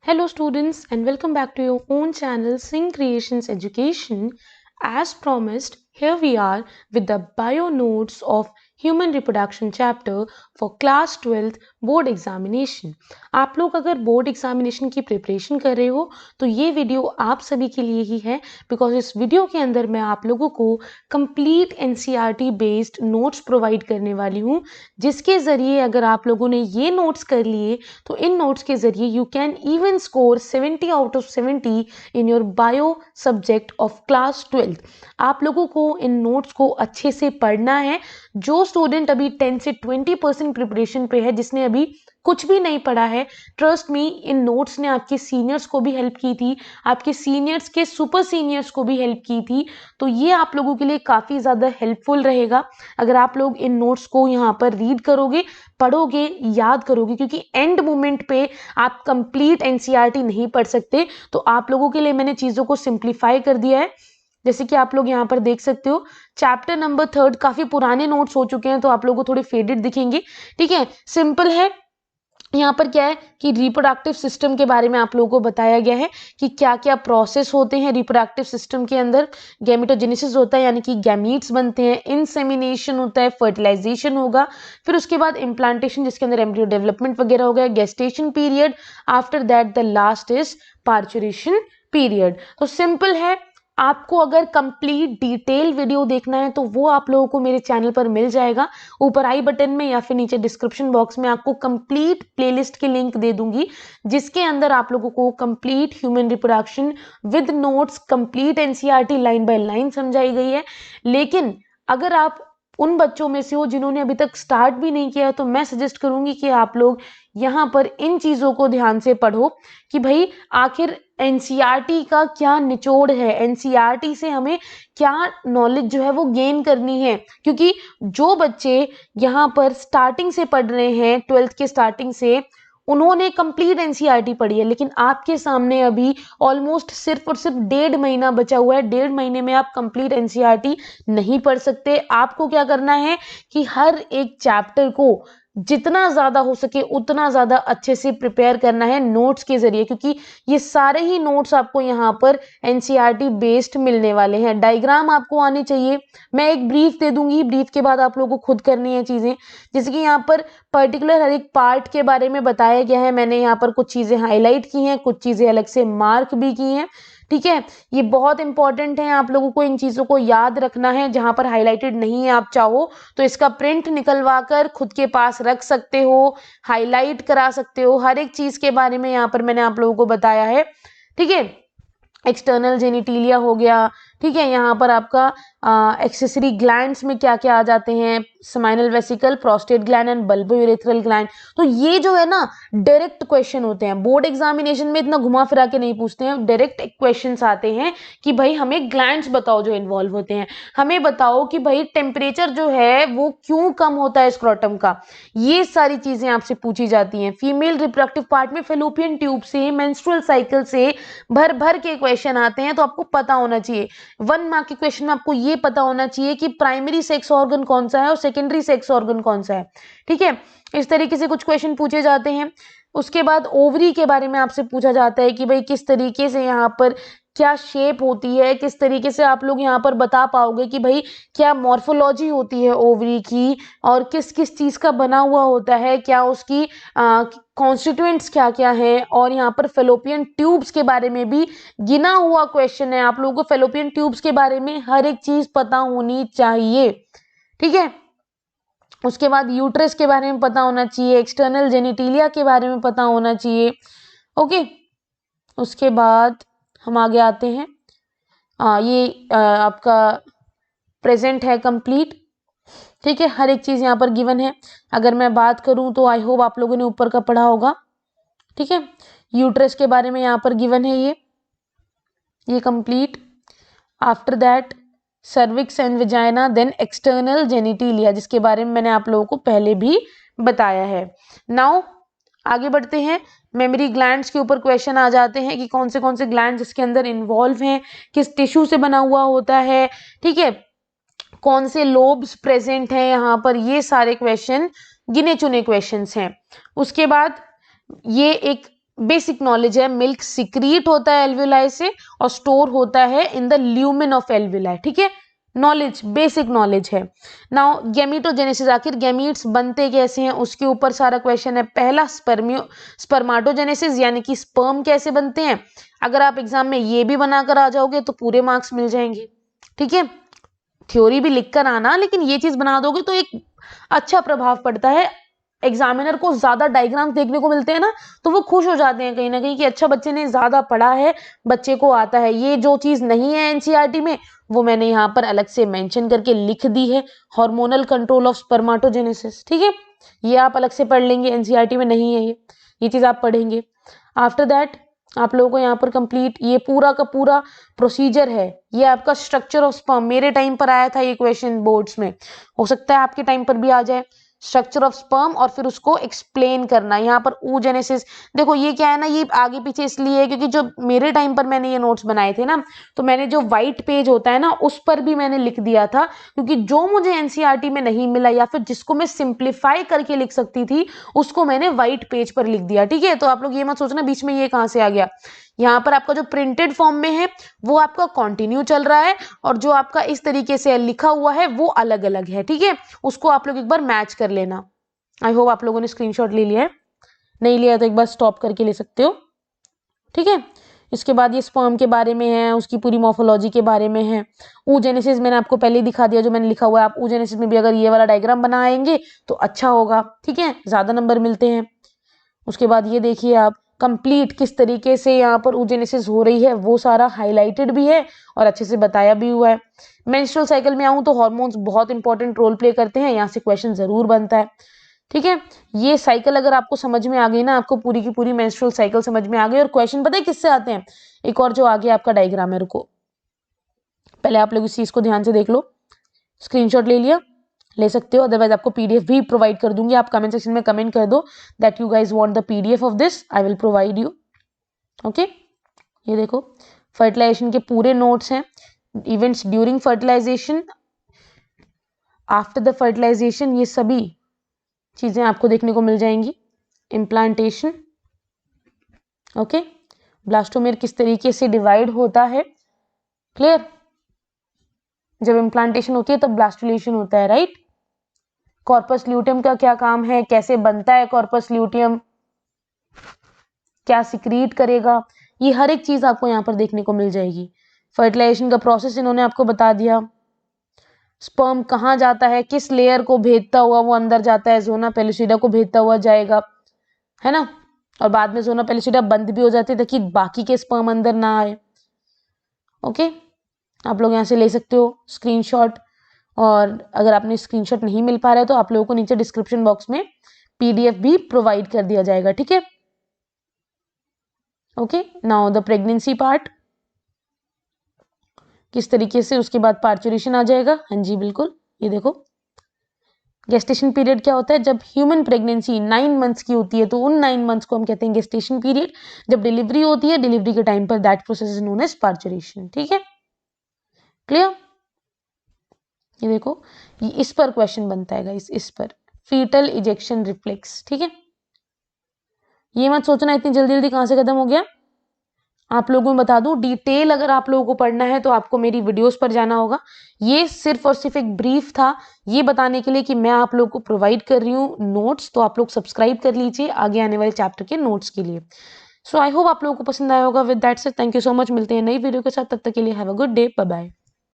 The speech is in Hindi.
Hello students and welcome back to your own channel Sing Creations Education. As promised, here we are with the bio notes of Human Reproduction chapter for class 12th board examination. आप लोग अगर बोर्ड एग्जामिनेशन की प्रिपरेशन कर रहे हो तो ये वीडियो आप सभी के लिए ही है, बिकॉज इस वीडियो के अंदर मैं आप लोगों को complete NCERT based notes provide करने वाली हूँ, जिसके ज़रिए अगर आप लोगों ने ये नोट्स कर लिए तो इन नोट्स के ज़रिए you can even score 70 out of 70 in your bio subject of class 12th। आप लोगों को इन नोट्स को अच्छे से पढ़ना है। जो स्टूडेंट अभी 10 से 20% प्रिपरेशन पे है, जिसने अभी कुछ भी नहीं पढ़ा है, ट्रस्ट मी, इन नोट्स ने आपके सीनियर्स को भी हेल्प की थी, आपके सीनियर्स के सुपर सीनियर्स को भी हेल्प की थी, तो ये आप लोगों के लिए काफ़ी ज़्यादा हेल्पफुल रहेगा अगर आप लोग इन नोट्स को यहाँ पर रीड करोगे, पढ़ोगे, याद करोगे, क्योंकि एंड मोमेंट पे आप कंप्लीट एनसीईआरटी नहीं पढ़ सकते। तो आप लोगों के लिए मैंने चीज़ों को सिंप्लीफाई कर दिया है। जैसे कि आप लोग यहाँ पर देख सकते हो, चैप्टर नंबर 3 काफ़ी पुराने नोट्स हो चुके हैं तो आप लोगों को थोड़े फेडेड दिखेंगे, ठीक है। सिंपल है। यहाँ पर क्या है कि रिप्रोडक्टिव सिस्टम के बारे में आप लोगों को बताया गया है कि क्या क्या प्रोसेस होते हैं रिप्रोडक्टिव सिस्टम के अंदर। गैमेटोजेनेसिस होता है, यानी कि गैमीट्स बनते हैं, इंसेमिनेशन होता है, फर्टिलाइजेशन होगा, फिर उसके बाद इम्प्लांटेशन जिसके अंदर एम्ब्रियो डेवलपमेंट वगैरह हो गया, gestation period, after that the last is parturition period. तो सिंपल है, आपको अगर कंप्लीट डिटेल वीडियो देखना है तो वो आप लोगों को मेरे चैनल पर मिल जाएगा, ऊपर आई बटन में या फिर नीचे डिस्क्रिप्शन बॉक्स में आपको कंप्लीट प्लेलिस्ट की लिंक दे दूंगी, जिसके अंदर आप लोगों को complete human reproduction with notes, complete NCERT line by line समझाई गई है। लेकिन अगर आप उन बच्चों में से हो जिन्होंने अभी तक स्टार्ट भी नहीं किया, तो मैं सजेस्ट करूंगी कि आप लोग यहाँ पर इन चीज़ों को ध्यान से पढ़ो कि भाई आखिर एनसीईआरटी का क्या निचोड़ है, एनसीईआरटी से हमें क्या नॉलेज जो है वो गेन करनी है। क्योंकि जो बच्चे यहाँ पर स्टार्टिंग से पढ़ रहे हैं, 12th के स्टार्टिंग से, उन्होंने कंप्लीट एनसीईआरटी पढ़ी है, लेकिन आपके सामने अभी ऑलमोस्ट सिर्फ और सिर्फ 1.5 महीना बचा हुआ है। 1.5 महीने में आप कंप्लीट एनसीईआरटी नहीं पढ़ सकते। आपको क्या करना है कि हर एक चैप्टर को जितना ज़्यादा हो सके उतना ज़्यादा अच्छे से प्रिपेयर करना है नोट्स के ज़रिए, क्योंकि ये सारे ही नोट्स आपको यहाँ पर एनसीईआरटी बेस्ड मिलने वाले हैं। डायग्राम आपको आने चाहिए, मैं एक ब्रीफ दे दूंगी, ब्रीफ के बाद आप लोगों को खुद करनी है चीज़ें। जैसे कि यहाँ पर पर्टिकुलर हर एक पार्ट के बारे में बताया गया है, मैंने यहाँ पर कुछ चीज़ें हाईलाइट की हैं, कुछ चीज़ें अलग से मार्क भी की हैं, ठीक है। ये बहुत इंपॉर्टेंट है, आप लोगों को इन चीज़ों को याद रखना है। जहाँ पर हाईलाइटेड नहीं है, आप चाहो तो इसका प्रिंट निकलवा कर खुद के पास रख सकते हो, हाईलाइट करा सकते हो। हर एक चीज़ के बारे में यहाँ पर मैंने आप लोगों को बताया है, ठीक है। एक्सटर्नल जेनिटिलिया हो गया, ठीक है। यहाँ पर आपका एक्सेसरी ग्लैंड्स में क्या क्या आ जाते हैं, seminal vesicle, prostate gland and bulbourethral gland. तो ये जो है ना डायरेक्ट क्वेश्चन होते हैं, बोर्ड एग्जामिनेशन में इतना घुमा फिरा के नहीं पूछते हैं, डायरेक्ट क्वेश्चंस आते हैं कि भाई हमें ग्लैंड्स बताओ जो इन्वॉल्व होते हैं, हमें बताओ कि भाई टेम्परेचर जो है वो क्यों कम होता है स्क्रोटम का। ये सारी चीजें आपसे पूछी जाती हैं। फीमेल रिप्रोडक्टिव पार्ट में फेलोपियन ट्यूब से, मेंस्ट्रुअल साइकिल से भर भर के क्वेश्चन आते हैं, तो आपको पता होना चाहिए। 1 मार्क के क्वेश्चन में आपको ये पता होना चाहिए कि प्राइमरी सेक्स ऑर्गन कौन सा है और सेकेंडरी सेक्स ऑर्गन कौन सा है, ठीक है। इस तरीके से कुछ क्वेश्चन पूछे जाते हैं। उसके बाद ओवरी के बारे में आपसे पूछा जाता है कि भाई किस तरीके से यहाँ पर क्या शेप होती है, किस तरीके से आप लोग यहाँ पर बता पाओगे कि भाई क्या मॉर्फोलॉजी होती है ओवरी की, और किस किस चीज़ का बना हुआ होता है, क्या उसकी कॉन्स्टिट्यूएंट्स क्या क्या हैं। और यहाँ पर फेलोपियन ट्यूब्स के बारे में भी गिना हुआ क्वेश्चन है। आप लोगों को फेलोपियन ट्यूब्स के बारे में हर एक चीज़ पता होनी चाहिए, ठीक है। उसके बाद यूट्रस के बारे में पता होना चाहिए, एक्सटर्नल जेनिटिलिया के बारे में पता होना चाहिए, ओके। उसके बाद हम आगे आते हैं। ये आपका प्रेजेंट है कंप्लीट, ठीक है। हर एक चीज़ यहाँ पर गिवन है। अगर मैं बात करूँ तो आई होप आप लोगों ने ऊपर का पढ़ा होगा, ठीक है। यूट्रस के बारे में यहाँ पर गिवन है ये complete. After that cervix and vagina, then external genitalia, जिसके बारे में मैंने आप लोगों को पहले भी बताया है। नाउ आगे बढ़ते हैं। मेमोरी ग्लैंड्स के ऊपर क्वेश्चन आ जाते हैं कि कौन से ग्लैंड्स इसके अंदर इन्वॉल्व हैं, किस टिश्यू से बना हुआ होता है, ठीक है, कौन से लोब्स प्रेजेंट हैं यहाँ पर। ये सारे क्वेश्चन गिने चुने क्वेश्चंस हैं। उसके बाद ये एक बेसिक नॉलेज है, मिल्क सिक्रीट होता है एल्वियोलाई से और स्टोर होता है in the lumen of alveoli, ठीक है। नॉलेज, बेसिक नॉलेज है। नाउ गैमीटोजेनेसिस, आखिर गैमीट्स बनते कैसे हैं उसके ऊपर सारा क्वेश्चन है। पहला स्पर्माटोजेनेसिस यानी कि स्पर्म कैसे बनते हैं। अगर आप एग्जाम में ये भी बनाकर आ जाओगे तो पूरे मार्क्स मिल जाएंगे, ठीक है। थ्योरी भी लिख कर आना, लेकिन ये चीज बना दोगे तो एक अच्छा प्रभाव पड़ता है। एग्जामिनर को ज्यादा डायग्राम देखने को मिलते हैं ना, तो वो खुश हो जाते हैं कहीं ना कहीं कि अच्छा बच्चे ने ज्यादा पढ़ा है, बच्चे को आता है। ये जो चीज नहीं है एनसीईआरटी में वो मैंने यहाँ पर अलग से मेंशन करके लिख दी है, हार्मोनल कंट्रोल ऑफ स्पर्माटोजेनेसिस, ठीक है। ये आप अलग से पढ़ लेंगे, एनसीईआरटी में नहीं है ये चीज आप पढ़ेंगे। आफ्टर दैट आप लोगों को यहाँ पर कंप्लीट ये पूरा का पूरा प्रोसीजर है। ये आपका स्ट्रक्चर ऑफ स्पर्म, मेरे टाइम पर आया था ये क्वेश्चन बोर्ड्स में, हो सकता है आपके टाइम पर भी आ जाए। स्ट्रक्चर ऑफ स्पर्म और फिर उसको एक्सप्लेन करना। यहाँ पर oogenesis, देखो ये क्या है ना, ये आगे पीछे इसलिए है क्योंकि जो मेरे टाइम पर मैंने ये नोट्स बनाए थे ना, तो मैंने जो व्हाइट पेज होता है ना उस पर भी मैंने लिख दिया था, क्योंकि जो मुझे एनसीईआरटी में नहीं मिला या फिर जिसको मैं सिंप्लीफाई करके लिख सकती थी उसको मैंने व्हाइट पेज पर लिख दिया, ठीक है। तो आप लोग ये मत सोचना बीच में ये कहाँ से आ गया। यहाँ पर आपका जो प्रिंटेड फॉर्म में है वो आपका कंटिन्यू चल रहा है, और जो आपका इस तरीके से लिखा हुआ है वो अलग अलग है, ठीक है। उसको आप लोग एक बार मैच कर लेना। आई होप आप लोगों ने स्क्रीनशॉट ले लिया है, नहीं लिया तो एक बार स्टॉप करके ले सकते हो, ठीक है। इसके बाद ये स्पर्म के बारे में है, उसकी पूरी मॉर्फोलॉजी के बारे में है। oogenesis मैंने आपको पहले ही दिखा दिया जो मैंने लिखा हुआ है। आप oogenesis में भी अगर ये वाला डायग्राम बनाएंगे तो अच्छा होगा, ठीक है, ज्यादा नंबर मिलते हैं। उसके बाद ये देखिए आप कंप्लीट किस तरीके से यहाँ पर oogenesis हो रही है वो सारा हाईलाइटेड भी है और अच्छे से बताया भी हुआ है। मेंस्ट्रुअल साइकिल में आऊं तो हार्मोन्स बहुत इंपॉर्टेंट रोल प्ले करते हैं, यहाँ से क्वेश्चन जरूर बनता है, ठीक है। ये साइकिल अगर आपको समझ में आ गई ना, आपको पूरी की पूरी मेंस्ट्रुअल साइकिल समझ में आ गई, और क्वेश्चन पता है किससे आते हैं। एक और जो आगे आपका डायग्राम है, रुको पहले आप लोग इस चीज को ध्यान से देख लो। स्क्रीनशॉट ले लिया, ले सकते हो, अदरवाइज आपको पीडीएफ भी प्रोवाइड कर दूंगी। आप कमेंट सेक्शन में कमेंट कर दो that you guys want the PDF of this, I will provide you, okay. ये देखो फर्टिलाइजेशन के पूरे नोट्स हैं, events during fertilisation, after the fertilisation, ये सभी चीजें आपको देखने को मिल जाएंगी। इम्प्लांटेशन, ओके, ब्लास्टोमेर किस तरीके से डिवाइड होता है, क्लियर। जब इम्प्लांटेशन होती है तब ब्लास्टुलेशन होता है, राइट। कॉर्पस ल्यूटियम का क्या काम है, कैसे बनता है कॉर्पस ल्यूटियम, क्या सिक्रीट करेगा, ये हर एक चीज आपको यहाँ पर देखने को मिल जाएगी। फर्टिलाइजेशन का प्रोसेस इन्होंने आपको बता दिया। स्पर्म कहाँ जाता है, किस लेयर को भेदता हुआ वो अंदर जाता है, जोना पेलिसिडा को भेदता हुआ जाएगा, है ना। और बाद में जोना पेलिसिडा बंद भी हो जाती है ताकि बाकी के स्पर्म अंदर ना आए, ओके। आप लोग यहाँ से ले सकते हो स्क्रीनशॉट, और अगर आपने स्क्रीनशॉट नहीं मिल पा रहा है तो आप लोगों को नीचे डिस्क्रिप्शन बॉक्स में पीडीएफ भी प्रोवाइड कर दिया जाएगा, ठीक है। Okay, now the pregnancy part किस तरीके से, उसके बाद पार्चुरेशन आ जाएगा। हाँ जी बिल्कुल, ये देखो गेस्टेशन पीरियड क्या होता है, जब ह्यूमन प्रेगनेंसी 9 मंथ्स की होती है तो उन 9 मंथ्स को हम कहते हैं गेस्टेशन पीरियड। जब डिलीवरी होती है, डिलीवरी के टाइम पर that process is known as parturition, ठीक है, क्लियर। ये देखो ये इस पर क्वेश्चन बनता है गाइस, इस पर फीटल इजेक्शन रिफ्लेक्स, ठीक है। ये मत सोचना इतनी जल्दी जल्दी कहां से खत्म हो गया। आप लोगों को बता दूं, डिटेल अगर आप लोगों को पढ़ना है तो आपको मेरी वीडियोस पर जाना होगा। ये सिर्फ और सिर्फ एक ब्रीफ था, ये बताने के लिए कि मैं आप लोगों को प्रोवाइड कर रही हूँ नोट्स, तो आप लोग सब्सक्राइब कर लीजिए आगे आने वाले चैप्टर के नोट्स के लिए। सो आई होप आप लोगों को पसंद आया होगा। With that said thank you so much, मिलते हैं नई वीडियो के साथ, तब तक के लिए have a good day, bye bye.